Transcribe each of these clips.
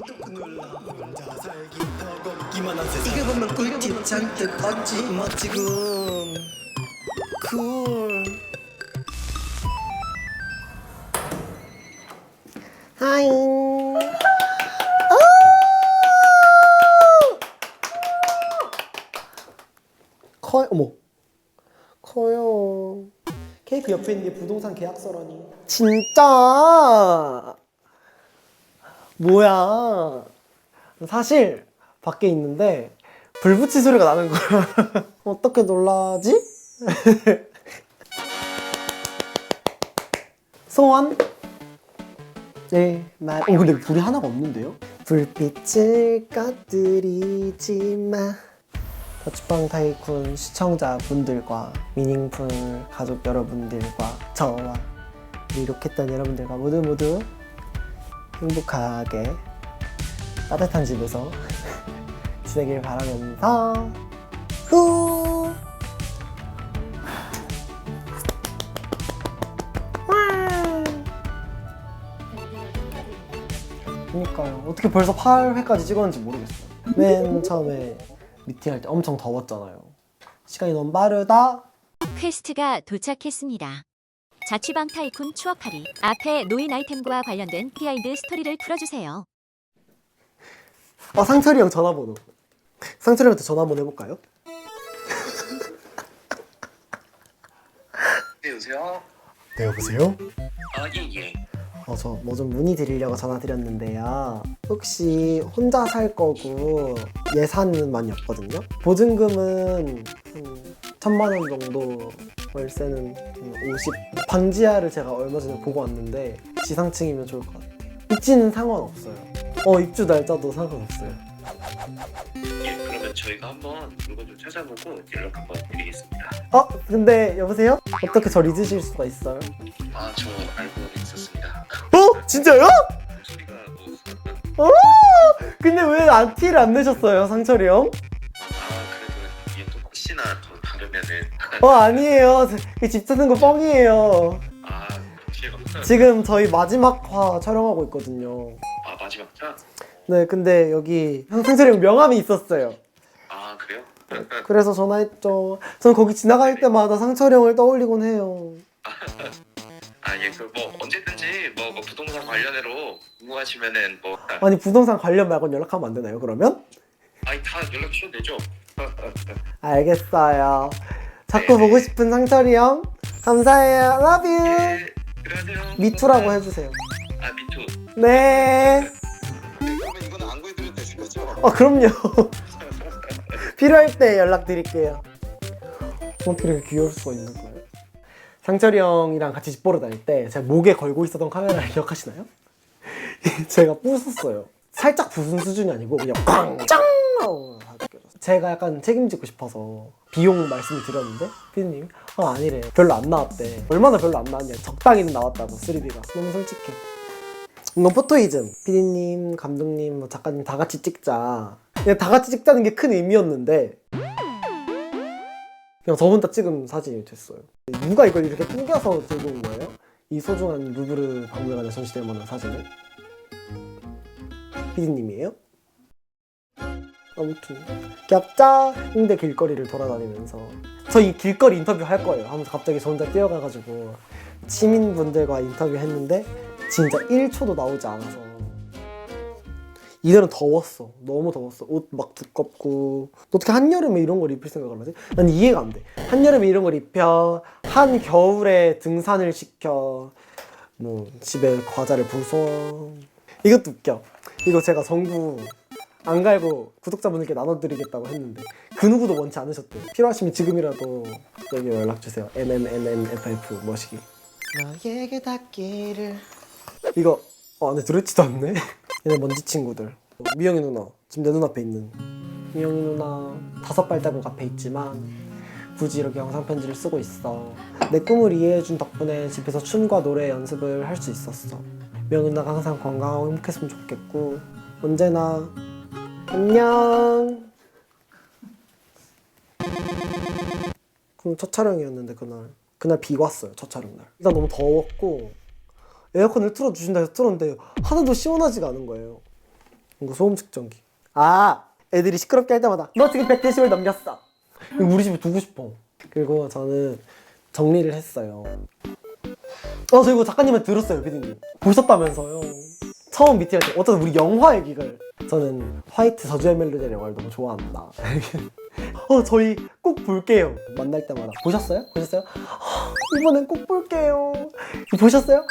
구독 눌러 혼자 살기 더 걷기만 한 세상. 이거 보면 꿀팁 잔뜩 얻지 멋지군 쿨. 하잉. 커요. 어머 커요. 케이크 옆에 있는 게 부동산 계약서라니. 진짜 뭐야. 사실 밖에 있는데 불 붙인 소리가 나는 거야. 어떻게 놀라지? 소원? 네, 근데 불이 하나가 없는데요? 불빛을 꺼뜨리지 마. 자취방 타이쿤 시청자분들과 미닝풀 가족 여러분들과 저와 우리 로켓단 여러분들과 모두 행복하게 따뜻한 집에서 지내길 바라면서 후. 그러니까요. 어떻게 벌써 8회까지 찍었는지 모르겠어요. 맨 처음에 미팅할 때 엄청 더웠잖아요. 시간이 너무 빠르다. 퀘스트가 도착했습니다. 자취방 타이쿤 추억하리. 앞에 노인 아이템과 관련된 비하인드 스토리를 풀어주세요. 상철이 형 전화번호. 상철이 형한테 전화 한번 해볼까요? 네, 여보세요? 네, 여보세요? 예. 저 뭐 좀 문의드리려고 전화드렸는데요. 혹시 혼자 살 거고 예산은 많이 없거든요? 보증금은 한 1,000만 원 정도, 월세는 50. 방지하를 제가 얼마 전에 보고 왔는데 지상층이면 좋을 것 같아요. 입지는 상관없어요. 입주 날짜도 상관없어요. 예, 그러면 저희가 한번 물건 좀 찾아보고 연락 한번 드리겠습니다. 근데 여보세요? 어떻게 저 잊으실 수가 있어요? 저 알고 있었습니다. 진짜요? 소리가 근데 왜 티를 안 내셨어요, 상철이 형? 그래도 이게 또 혹시나 더 다르면은 아니에요. 집 사는 거 뻥이에요. 제가 지금 저희 마지막 화 촬영하고 있거든요. 마지막 차? 네, 근데 여기 상철이 형 명함이 있었어요. 그래요? 그래서 전화했죠. 저는 거기 지나갈 때마다 상철이 형을 떠올리곤 해요. 예, 뭐 언제든지 뭐 부동산 관련해로 궁금하시면은 아니, 부동산 관련 말고는 연락하면 안 되나요, 그러면? 다 연락 주셔도 되죠. 알겠어요. 자꾸 네네. 보고 싶은 상철이 형. 감사해요. Love you. 예, 들어가세요. 미투라고 해주세요. 미투. 네. 그러면 이거는 안 구해드려도 되실 거죠? 그럼요. 필요할 때 연락드릴게요. 어떻게 이렇게 귀여울 수가 있는 거예요? 상철이 형이랑 같이 집 보러 다닐 때 제가 목에 걸고 있었던 카메라를 기억하시나요? 제가 부쉈어요. 살짝 부순 수준이 아니고 그냥 꽝짱 하고 제가 약간 책임지고 싶어서 비용 말씀을 드렸는데 피디님이 아니래, 별로 안 나왔대. 얼마나 별로 안 나왔냐, 적당히는 나왔다고. 3D가 너무 솔직해. 이건 포토이즘. 피디님, 감독님, 뭐 작가님 다 같이 찍자. 그냥 다 같이 찍자는 게 큰 의미였는데 그냥 저 혼자 찍은 사진이 됐어요. 누가 이걸 이렇게 꾸겨서 들고 온 거예요? 이 소중한 루브르 박물관에 전시될 만한 사진을? 피디님이에요? 아무튼 격자 홍대 길거리를 돌아다니면서 저 이 길거리 인터뷰 할 거예요 하면서 갑자기 저 혼자 뛰어가가지고 시민분들과 인터뷰 했는데 진짜 1초도 나오지 않아서. 이날은 더웠어. 너무 더웠어. 옷 막 두껍고. 어떻게 한여름에 이런 걸 입을 생각을 하지? 난 이해가 안 돼. 한여름에 이런 걸 입혀, 한겨울에 등산을 시켜, 뭐 집에 과자를 부숴. 이것도 웃겨. 이거 제가 정부 안 갈고 구독자분들께 나눠드리겠다고 했는데 그 누구도 원치 않으셨대요. 필요하시면 지금이라도 여기 연락주세요. MMNNFF 머시기. 너에게 닿기를. 이거 안에 들어있지도 않네. 얘네 먼지 친구들. 미영이 누나, 지금 내 눈앞에 있는 미영이 누나 5발자국 앞에 있지만 굳이 이렇게 영상 편지를 쓰고 있어. 내 꿈을 이해해준 덕분에 집에서 춤과 노래 연습을 할 수 있었어. 미영이 누나가 항상 건강하고 행복했으면 좋겠고 언제나 안녕. 그럼 첫 촬영이었는데 그날 비가 왔어요. 첫 촬영 날. 일단 너무 더웠고 에어컨을 틀어주신다 해서 틀었는데 하나도 시원하지가 않은 거예요. 이거 소음 측정기. 애들이 시끄럽게 할 때마다 너 지금 100데시벨 넘겼어. 이거 우리 집에 두고 싶어. 그리고 저는 정리를 했어요. 저 이거 작가님한테 들었어요, 피디님. 보셨다면서요. 처음 미팅할 때 어쩌다 우리 영화 얘기를. 저는 화이트 저주의 멜로디 영화를 너무 좋아한다. 저희 꼭 볼게요. 만날 때마다. 보셨어요? 이번엔 꼭 볼게요. 보셨어요?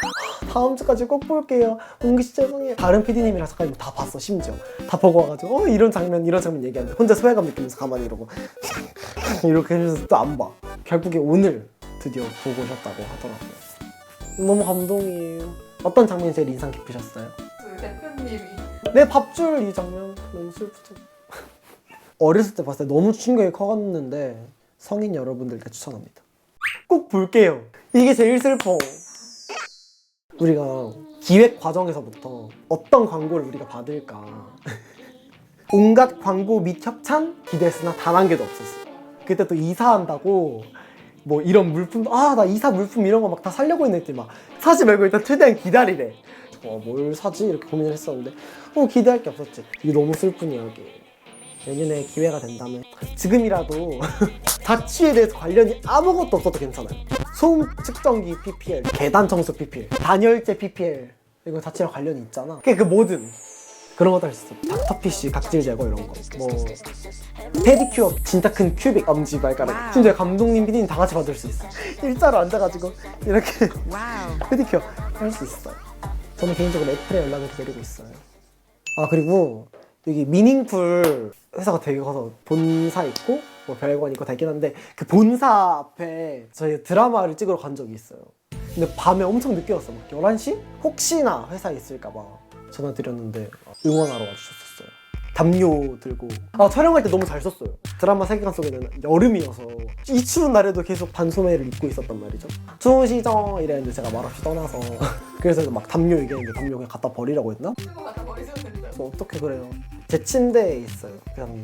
다음 주까지 꼭 볼게요. 은기 씨 죄송해요. 다른 PD님이랑 작가님 다 봤어, 심지어. 다 보고 와가지고 이런 장면 얘기하는데 혼자 소외감 느끼면서 가만히 이러고 이렇게 해주면서 또 안 봐. 결국에 오늘 드디어 보고 오셨다고 하더라고요. 너무 감동이에요. 어떤 장면이 제일 인상 깊으셨어요? 그 대표님이 내 밥줄 이 장면 너무 슬프죠. 어렸을 때 봤을 때 너무 충격이 커갔는데 성인 여러분들께 추천합니다. 꼭 볼게요. 이게 제일 슬퍼. 우리가 기획 과정에서부터 어떤 광고를 우리가 받을까 온갖 광고 및 협찬 기대했으나 단 한 개도 없었어. 그때 또 이사한다고 뭐 이런 물품도 나 이사 물품 이런 거 막 다 사려고 했는데 막 사지 말고 일단 최대한 기다리래. 뭘 사지? 이렇게 고민을 했었는데 기대할 게 없었지. 이게 너무 슬픈 이야기. 내년에 기회가 된다면 지금이라도 자취에 대해서 관련이 아무것도 없어도 괜찮아요. 소음 측정기 PPL, 계단 청소 PPL, 단열재 PPL 이거 자취랑 관련이 있잖아. 그 뭐든 그런 것도 할 수 있어. 닥터피쉬 각질 제거 이런 거, 뭐 페디큐어 진짜 큰 큐빅 엄지 발가락. 심지어 감독님, PD님 다 같이 받을 수 있어. 일자로 앉아가지고 이렇게 페디큐어 할 수 있어요. 저는 개인적으로 애플에 연락을 기다리고 있어요. 그리고 여기 미닝풀 회사가 되게 커서 본사 있고 뭐 별관 있고 다 있긴 한데 그 본사 앞에 저희 드라마를 찍으러 간 적이 있어요. 근데 밤에 엄청 늦게 왔어. 막 11시? 혹시나 회사에 있을까봐 전화 드렸는데 응원하러 와주셨었어요. 담요 들고. 촬영할 때 너무 잘 썼어요. 드라마 세계관 속에는 여름이어서 이 추운 날에도 계속 반소매를 입고 있었단 말이죠. 추우시죠? 이랬는데 제가 말없이 떠나서 그래서 막 담요 얘기했는데 담요 그냥 갖다 버리라고 했나? 쓰고 갖다 버리셨는데. 그래서 어떻게 그래요? 제 침대에 있어요, 그 담요.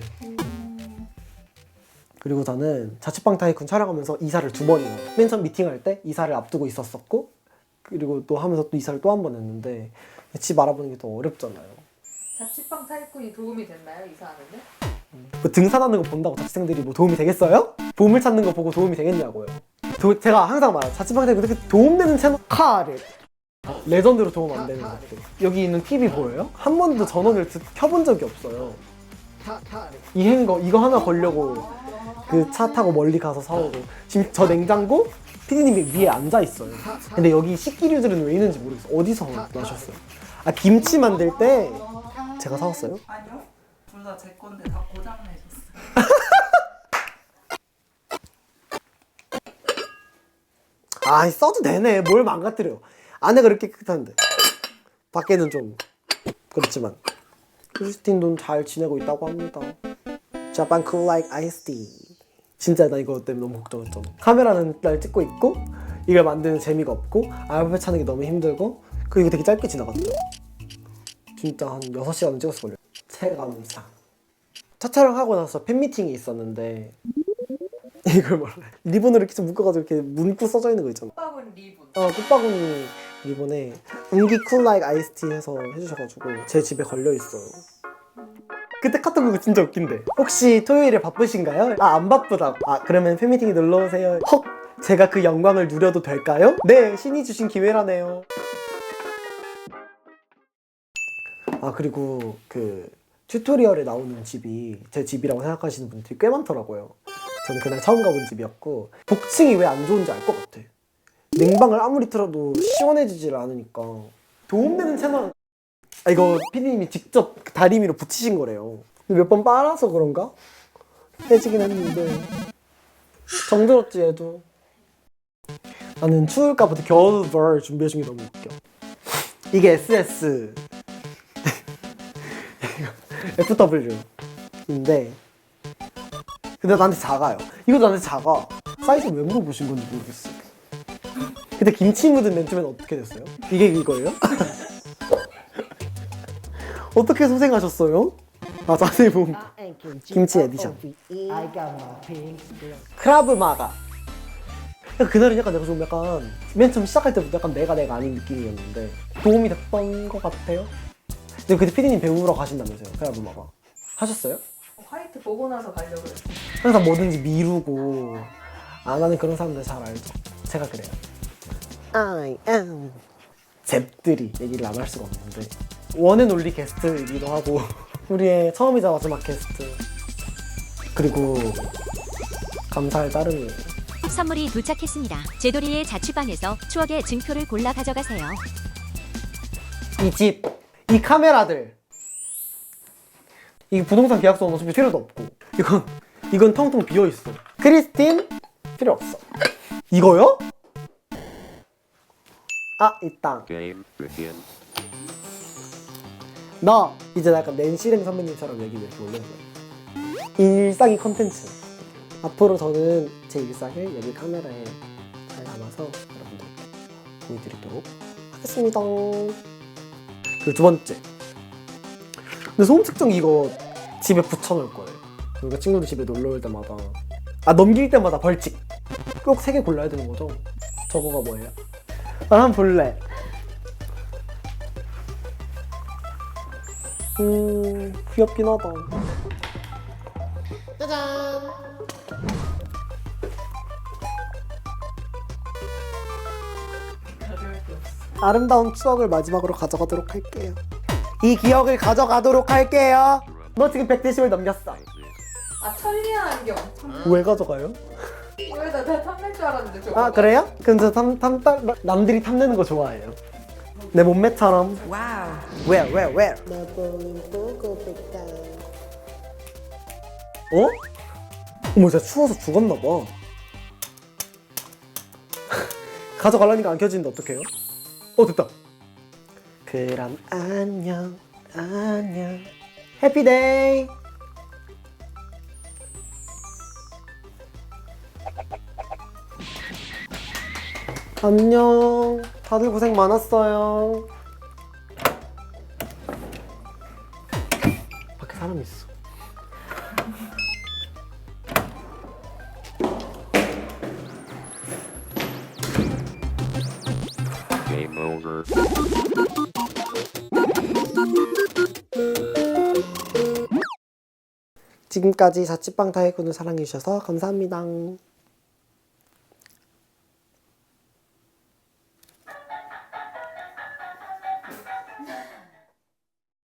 그리고 저는 자취방 타이쿤 촬영하면서 이사를 2번이나 맨 처음 미팅할 때 이사를 앞두고 있었었고 그리고 또 하면서 또 이사를 또 한 번 했는데 집 알아보는 게 더 어렵잖아요. 자취방 타이쿤이 도움이 됐나요? 이사하는데? 뭐 등산하는 거 본다고 자취생들이 뭐 도움이 되겠어요? 보물 찾는 거 보고 도움이 되겠냐고요. 제가 항상 말해요. 자취방 타이쿤 그렇게 도움되는 채널 카를 레전드로 도움 안 되는 것들. 여기 있는 TV 보여요? 한 번도 전원을 켜본 적이 없어요. 이거 하나 걸려고 그 차 타고 멀리 가서 사오고. 지금 저 냉장고 피디님이 위에 앉아 있어요. 근데 여기 식기류들은 왜 있는지 모르겠어요. 어디서 나셨어요? 김치 만들 때 제가 사왔어요? 아니요. 둘 다 제 건데 다 고장 내셨어요. 써도 되네. 뭘 망가뜨려. 안에가 그렇게 깨끗한데 밖에는 좀 그렇지만 크리스틴도 잘 지내고 있다고 합니다. Japan cool like iced tea. 진짜 나 이거 때문에 너무 걱정했잖아. 카메라는 날 찍고 있고 이걸 만드는 재미가 없고 알파벳 차는 게 너무 힘들고 그리고 되게 짧게 지나갔죠. 진짜 한 6시간은 찍었을걸요. 체감상. 첫 촬영하고 나서 팬미팅이 있었는데 이걸 몰라. 리본으로 이렇게 좀 묶어가지고 이렇게 문구 써져 있는 거 있잖아. 꽃바구니 리본. 꽃바구니 리본에 은기 쿨 라이크 아이스티 해서 해주셔가지고 제 집에 걸려있어요. 그때 카톡 그거 진짜 웃긴데. 혹시 토요일에 바쁘신가요? 안 바쁘다고. 그러면 팬미팅에 놀러오세요. 헉! 제가 그 영광을 누려도 될까요? 네! 신이 주신 기회라네요. 그리고 그 튜토리얼에 나오는 집이 제 집이라고 생각하시는 분들이 꽤 많더라고요. 저는 그날 처음 가본 집이었고 복층이 왜 안 좋은지 알 것 같아. 냉방을 아무리 틀어도 시원해지질 않으니까. 도움되는 채널. 이거 피디님이 직접 다리미로 붙이신 거래요. 몇 번 빨아서 그런가? 깨지긴 했는데 정들었지 얘도. 나는 추울까부터 겨울벌 준비해 준 게 너무 웃겨. 이게 SS FW인데 근데 나한테 작아요. 이것도 나한테 작아. 사이즈 왜 물어보신 건지 모르겠어. 근데 김치 묻은 맨투맨 어떻게 됐어요? 이게 이거예요? 어떻게 소생하셨어요? 자세히 보면 김치 에디션. 크라브 마가. 그날은 약간 내가 좀 맨 처음 시작할 때부터 약간 내가 아닌 느낌이었는데 도움이 됐던 것 같아요. 근데 그때 피디님 배우러 가신다면서요? 그래 한번 봐봐. 하셨어요? 화이트 보고 나서 가려고 그랬어. 항상 뭐든지 미루고 안 하는 그런 사람들 잘 알죠. 제가 그래요. I am 잽들이 얘기를 안 할 수가 없는데 원앤 올리 게스트이기도 하고 우리의 처음이자 마지막 게스트 그리고 감사할 따름이에요. 선물이 도착했습니다. 제도리의 자취방에서 추억의 증표를 골라 가져가세요. 이 집, 이 카메라들 이 부동산 계약서는 어차피 필요도 없고 이건 텅텅 비어있어. 크리스틴 필요 없어. 이거요? 아 있다. Game begin. 나 이제 약간 낸시랭 선배님처럼 얘기 이렇게 올려는 거야. 일상이 컨텐츠. 앞으로 저는 제 일상을 여기 카메라에 잘 담아서 여러분들께 보여드리도록 하겠습니다. 그리고 두 번째. 근데 소음 측정 이거 집에 붙여놓을 거예요. 그러니까 친구들 집에 놀러 올 때마다 넘길 때마다 벌칙. 꼭 3개 골라야 되는 거죠. 저거가 뭐예요? 난 한번 볼래. 귀엽긴 하다. 짜잔. 가져갈 게 없어. 아름다운 추억을 마지막으로 가져가도록 할게요. 이 기억을 가져가도록 할게요. 너 지금 100데시벨 넘겼어. 아 천리안 안경. 왜 가져가요? 왜나 탐낼 줄 알았는데 저거. 아 그래요? 그럼 저 남들이 탐내는 거 좋아해요. 내 몸매처럼. 와우. Where? 어? 어머 진짜 추워서 죽었나봐. 가져가려니까 안 켜지는데 어떡해요? 됐다. 그럼 안녕 해피데이. 안녕. 다들 고생 많았어요. 밖에 사람 있어. Game over. 지금까지 자취방 타이쿤을 사랑해주셔서 감사합니다.